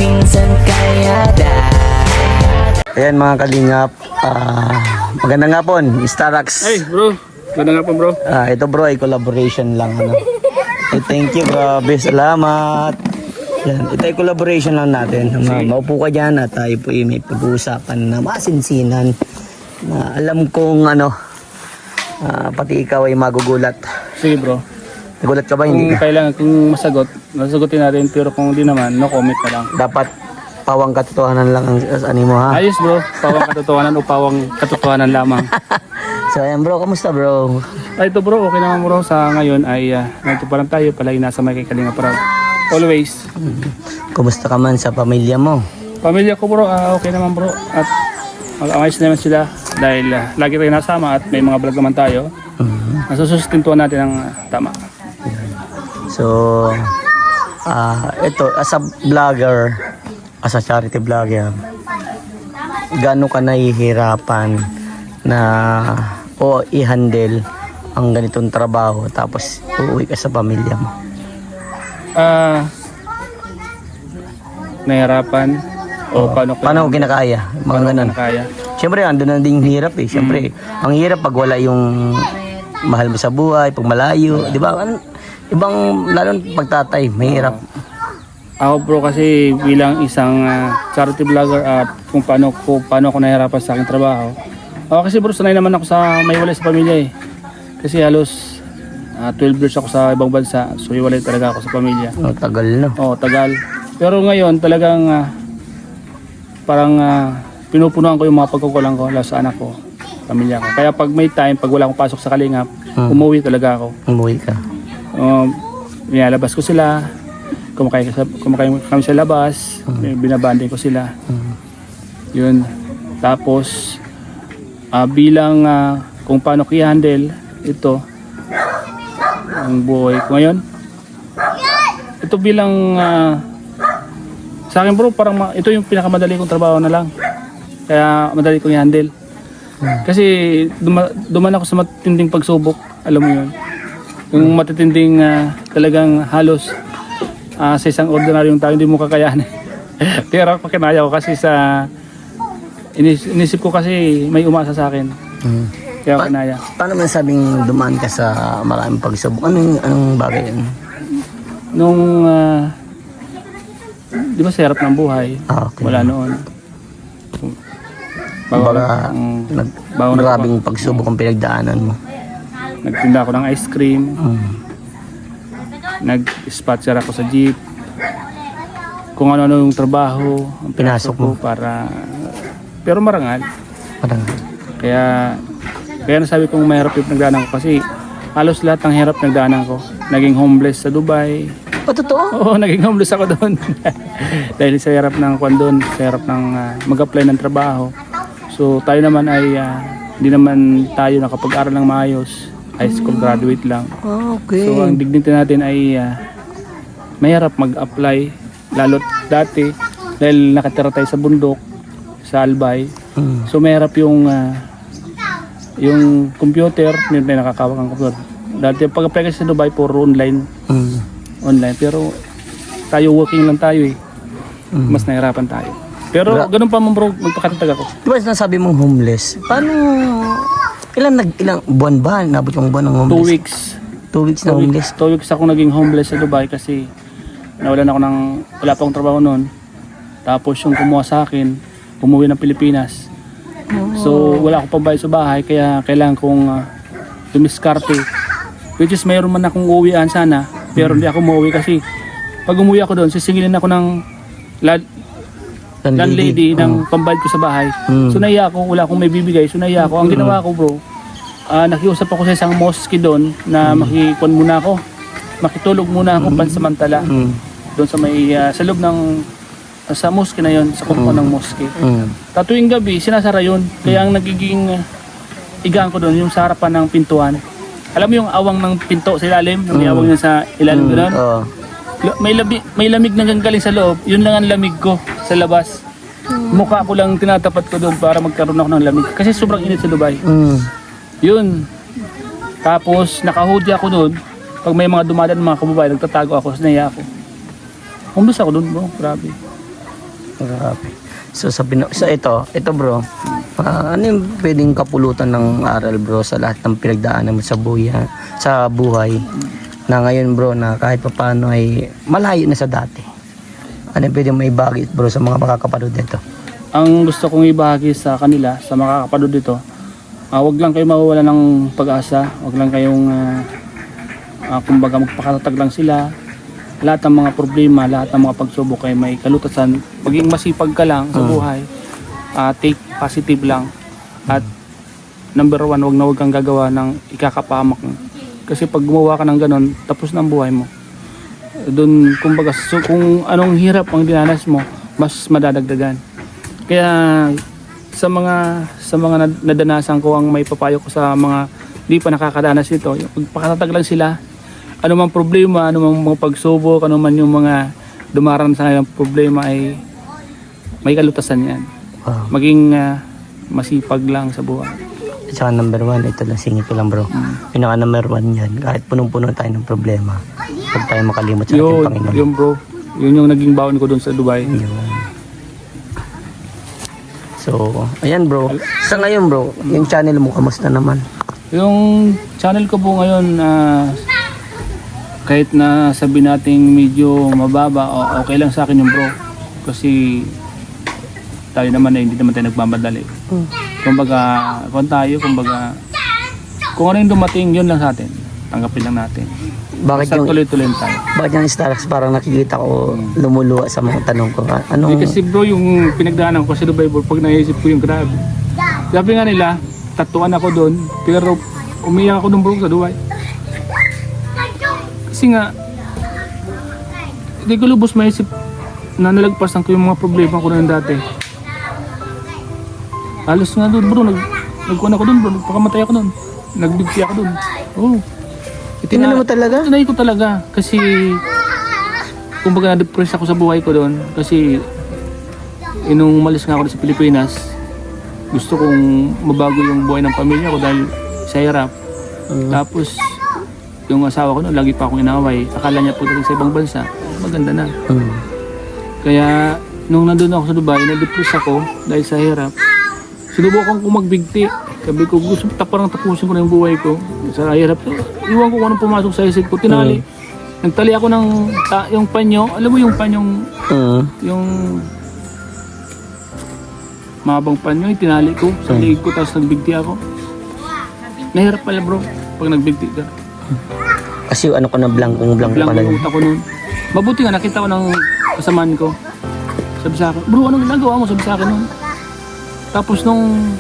minsan kaya Ayan mga kalingap, magandang hapon, Starax. Hey bro, ganda nga po bro. Ito bro ay collaboration lang. Ano? Thank you, grabe, salamat. Yan, ito ay collaboration lang natin. Maupo ka dyan at tayo po may pag-uusapan na masinsinan. Na alam kong pati ikaw ay magugulat. Sige bro. Nagulat ka ba? Kung Hindi ka? kailangan, kung masagutin natin, pero kung hindi naman, no comment na lang. Dapat pawang katotohanan lang ang ani mo ha. Ayos bro, pawang katotohanan o pawang katotohanan lamang. So ayan bro, kamusta bro? Ito bro, okay naman bro. Sa ngayon ay nandito pa lang tayo, palagi nasa may kay Kalinga Prab. Always. Kumusta ka man sa pamilya mo? Pamilya ko bro, okay naman bro. At ayos naman sila dahil lagi tayo nasama at may mga vlog naman tayo. Nasusustintuan natin ang tama. So, ito, as a vlogger, as a charity vlogger, gaano ka nahihirapan na i-handle ang ganitong trabaho tapos uuwi ka sa pamilya mo? Nahirapan o Paano ko kinakaya? Mga ganun. kaya. Siyempre, andun na ding hirap eh. Siyempre, ang hirap pag wala yung mahal mo sa buhay, pag malayo, di ba? Ibang, lalo pagtatay, mahirap. Ako bro kasi bilang isang charity vlogger at kung paano ako nahirapan sa aking trabaho. Ako kasi bro sanay naman ako sa may walay sa pamilya eh. Kasi halos 12 years ako sa ibang bansa, so hiwalay talaga ako sa pamilya. Tagal na. Tagal. Pero ngayon talagang parang pinupunuan ko yung mga pagkukulang ko lalo sa anak ko, pamilya ko. Kaya pag may time, pag wala akong pasok sa Kalingap, umuwi talaga ako. Umuwi ka. Nilalabas ko sila, kumakain kami sa labas, binabanding ko sila. Yun. Tapos bilang kung paano ko i-handle ito ang buhay ko ngayon. Ito bilang sa akin bro, parang ito yung pinakamadali kong trabaho na lang. Kaya madali kong i-handle. Kasi duman ako sa matinding pagsubok, alam mo yun. Yung matitinding talagang halos sa isang ordinaryong tao hindi mo kakayanin. Pero ako kinaya ko kasi sa inisip ko kasi may umasa sa akin. Kaya ako kinaya. Paano man sabing dumaan ka sa maraming pagsubok? Anong bagay yun? Nung di ba sa hirap ng buhay, Okay. wala noon. Baga, maraming pagsubok ang pinagdaanan mo. Nagtinda ako ng ice cream. Nag-sponsor ako sa jeep. Kung ano-ano yung trabaho ang Pinasok mo. para pero marangal. Parang, Kaya nasabi kong mahirap yung nagdaanan ko kasi halos lahat ng hirap nagdaanan ko. Naging homeless sa Dubai. totoo? Oo, naging homeless ako doon. Dahil sa hirap ng kwan doon, sa hirap ng mag-apply ng trabaho. So tayo naman ay hindi naman tayo nakapag-aral ng maayos. High school graduate lang. Okay. So ang dignity natin ay mahirap mag-apply. Lalo't dati dahil nakatira tayo sa bundok, sa Albay. So mahirap yung computer, hindi tayo nakakawak ang computer. Dati pag-apply kasi sa Dubai, puro online. Online. Pero tayo working lang tayo eh. Mas nahirapan tayo. Pero ganun pa man bro, magpakatatag ako. Di ba nasabi mong homeless? Paano, ilang buwan ba? Nabot yung buwan ng 2 homeless? weeks. 2 weeks na homeless? 2 weeks ako naging homeless sa Dubai kasi wala pa akong trabaho noon. Tapos yung kumuha sa akin, umuwi ng Pilipinas. So wala akong pambayad sa bahay kaya kailangan kong dumiskarte. Which is mayroon man akong uwian sana, pero hindi ako umuwi kasi pag umuwi ako doon, sisingilin ako ng landlady ng pambayad ko sa bahay. So naiya ako, wala akong may bibigay. So naiya ako. Ang ginawa ko bro, nakiusap ako sa isang mosque doon na makitulog muna ako pansamantala. Doon sa may sa loob ng sa mosque na yon, sa compound ng mosque. Tuwing gabi sinasara yun. Kaya ang nagiging igaan ko doon yung sa harapan ng pintuan. Alam mo yung awang ng pinto sa ilalim, may awang yan sa ilalim doon. May lamig na galing sa loob. Yun lang ang lamig ko sa labas. Mukha ko lang tinatapat ko doon para magkaroon ako ng lamig. Kasi sobrang init sa Dubai. Yun. Tapos naka-hoodie ako doon. Pag may mga dumadaan mga kababayan, nagtatago ako, sinaya ako. Homeless ako doon bro, grabe. Grabe. So sa ito bro, ano yung pwedeng kapulutan ng aral bro sa lahat ng pinagdaanan mo sa buhay na ngayon bro na kahit papaano ay malayo na sa dati? Ano yung pwedeng maibagi bro sa mga makakapanood nito? Ang gusto kong ibahagi sa kanila, sa makakapanood dito, wag lang kayo mawawala ng pag-asa, wag lang kayong kumbaga magpakatatag lang sila. Lahat ng mga problema, lahat ng mga pagsubok ay may kalutasan. Paging masipag ka lang sa buhay, take positive lang. At number 1, wag kang gagawa ng ikakapahamak mo. Kasi pag gumawa ka ng ganun, tapos na ang buhay mo. Doon, kumbaga, so, kung anong hirap ang dinanas mo, mas madadagdagan. Kaya sa mga nadanasan ko, ang may papayo ko sa mga di pa nakakadanas ito, pagpakatatag lang sila. Ano mang problema, ano mang mga pagsubok, ano man yung mga dumaran sa kanilang problema ay may kalutasan yan. Wow. Maging masipag lang sa buhay. At saka number 1, ito lang, singit ko lang bro. Pinaka number 1 yan, kahit punong-puno tayo ng problema, huwag tayo makalimot sa ating Panginoon. Yun bro, yun yung naging baon ko doon sa Dubai. Yun. So, ayan bro. Sa ngayon bro, yung channel mo, kamusta naman? Yung channel ko po ngayon, kahit na sabi nating medyo mababa, okay lang sa akin yung bro. Kasi tayo naman hindi naman tayo nagmamadali. Kumbaga, kung ano yung dumating, yun lang sa atin. Tanggapin lang natin. Bakit Basta yung tuloy-tuloy tayo. bakit yung Starbucks parang nakikita ko lumuluwa sa mga tanong ko? Ano? Kasi bro, yung pinagdaanan ko sa Dubai bro, pag naisip ko yung grabe. Sabi nga nila, tatuan ako doon, pero umiyak ako doon bro sa Dubai. Kasi nga, hindi ko lubos maisip na nalagpasan ko yung mga problema ko na dati. Halos nga doon bro, nagkuhan ako doon bro, nagpakamatay ako doon. Nagbigti ako doon. Oo. Tinanong mo talaga? Tinay ko talaga. Kasi, kumbaga na-depress ako sa buhay ko doon. Kasi, nung umalis nga ako sa Pilipinas, gusto kong mabago yung buhay ng pamilya ko dahil sa hirap. Tapos, yung asawa ko noon, lagi pa akong inaway. Akala niya po sa ibang bansa, maganda na. Kaya, nung nandun ako sa Dubai, na-depress ako dahil sa hirap. Sinubukan ko magbigti. Sabi ko, gusto parang tapusin ko na yung buhay ko. Sa hirap. Iwan ko kung anong pumasok sa isip ko. Tinali. Nagtali ako ng yung panyo. Alam mo yung panyong, yung mahabang panyo, tinali ko sa liig ko, tapos nagbigti ako. Nahirap pala bro, pag nagbigti ka. Kasi ano ko na blankong ka na. Blank utak ko nun. Mabuti nga, nakita ko ng kasamaan ko. Sabi sa akin, bro, anong ginagawa mo? Sabi sa akin nun. Tapos nung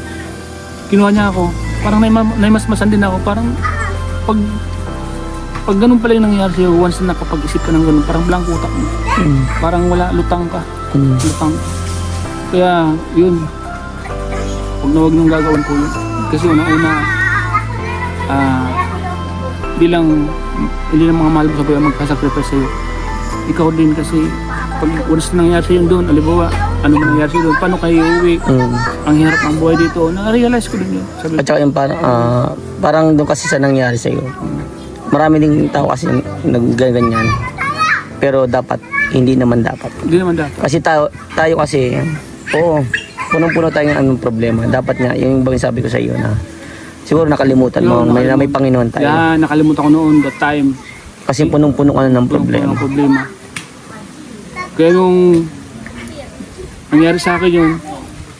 kinuha niya ako, parang naimasmasan din ako. Parang pag ganun pala yung nangyayari sa'yo, once na nakapag-isip ka ng ganun, parang blank utak mo. Parang wala, lutang ka. Lutang. Kaya yun, huwag na huwag nung gagawin ko yun. Kasi unang-una, hindi lang mga mahal mo sa buhay magkasacrifice sa'yo. Ikaw din kasi pag once na nangyari sa'yo doon, alibawa, ano man nangyari sa'yo doon, paano kayo uuwi? Ang hirap ng buhay dito, na-realize ko din yun. Sabi At saka yung parang doon kasi sa nangyari sa'yo, marami ding tao kasi nagganyan. Pero dapat, hindi naman dapat. Hindi naman dapat. Kasi tayo kasi, punong-puno tayo ng anong problema. Dapat nga, yung bang sabi ko sa iyo na, siguro nakalimutan mo, may Panginoon tayo. Yeah, nakalimutan ko noon, that time. Kasi punong-puno ka na ng problema. Kaya nung nangyari sa akin yun,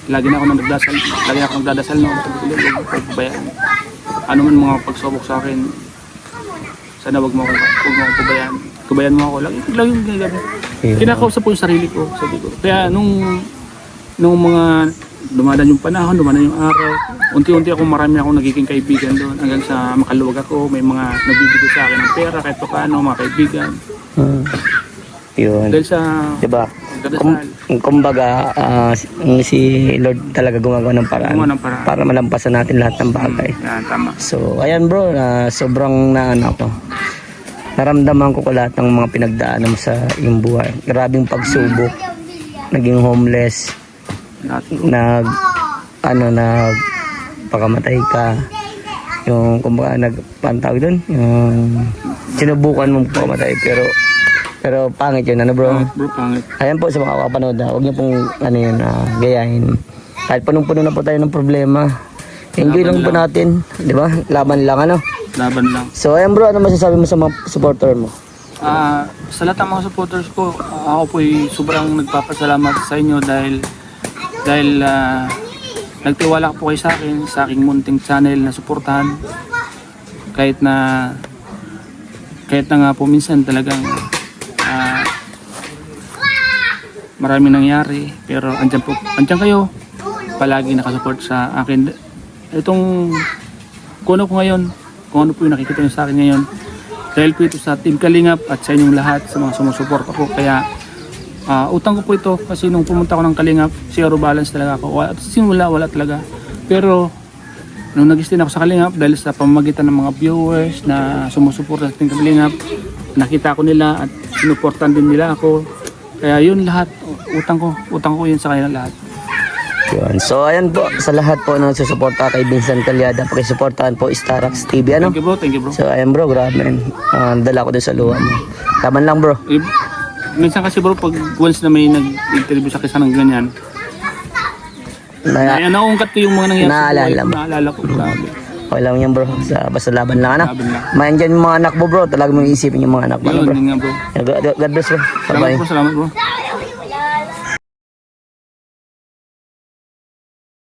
lagi na ako nagdadasal noon. Pabayaan. Ano man mga pagsubok sa akin, sana wag mo akong pabayaan. Pabayaan mo ako. Lagi yung gagawin. Kinakausap ko yung sarili ko, sabi ko. Kaya nung mga dumadaan yung panahon, dumadaan yung araw, unti-unti marami akong nagiging kaibigan doon hanggang sa makaluwag ako. May mga nagbibigay sa akin ng pera kahit pa paano, mga kaibigan. Yun. Dahil sa diba? Kumbaga, si Lord talaga gumagawa ng paraan para malampasan natin lahat ng bagay. Yan, tama. So, ayan bro, sobrang naramdaman ko lahat ng mga pinagdaanan mo sa iyong buhay. Grabing pagsubok, naging homeless, pakamatay ka, yung kumbaga nagpantawag doon, yung sinubukan mong pakamatay pero Pero pangit yun, ano bro? Bro, pangit. Ayan po sa mga kapanood na huwag niyo pong ano yun, gayahin. Kahit punong-puno na po tayo ng problema. Enjoy lang po natin, di ba? Laban lang ano. Laban lang. So ayan bro, ano masasabi mo sa mga supporter mo? Sa lahat ng mga supporters ko, ako po'y sobrang nagpapasalamat sa inyo dahil nagtiwala po kayo sa akin, sa aking munting channel na suportahan. Kahit na nga po minsan talagang maraming nangyari, pero andyan kayo palagi nakasupport sa akin. Itong kung ano ko ngayon, kung ano po yung nakikita nyo sa akin ngayon, dahil po ito sa Team Kalingap at sa inyong lahat, sa mga sumusuporta ko. Kaya utang ko po ito kasi nung pumunta ko ng Kalingap, zero balance talaga ako. At simula wala talaga. Pero nung nag-stay ako sa Kalingap, dahil sa pamamagitan ng mga viewers na sumusuporta sa Team Kalingap, nakita ko nila at sinuportan din nila ako. Kaya yun lahat, utang ko yun sa kanila lahat. Yun. So ayan po, sa lahat po na nagsusuporta kay Vincent Calyada, pakisuportahan po Starax TV, ano? Thank you bro. So ayan bro, grabe. Dala ko din sa luha mo. Taman lang bro. Minsan kasi bro, pag once na may nag-interview sa kisa ng ganyan, naungkat ko yung mga nangyari sa buhay ko, naalala ko, grabe. Okay lang yan bro, basta laban lang ano. Laban lang. Mayan dyan yung mga anak mo bro, talagang mong isipin yung mga anak mo, ano, bro. Yun nga bro. God bless bro. Bye-bye. Salamat bro.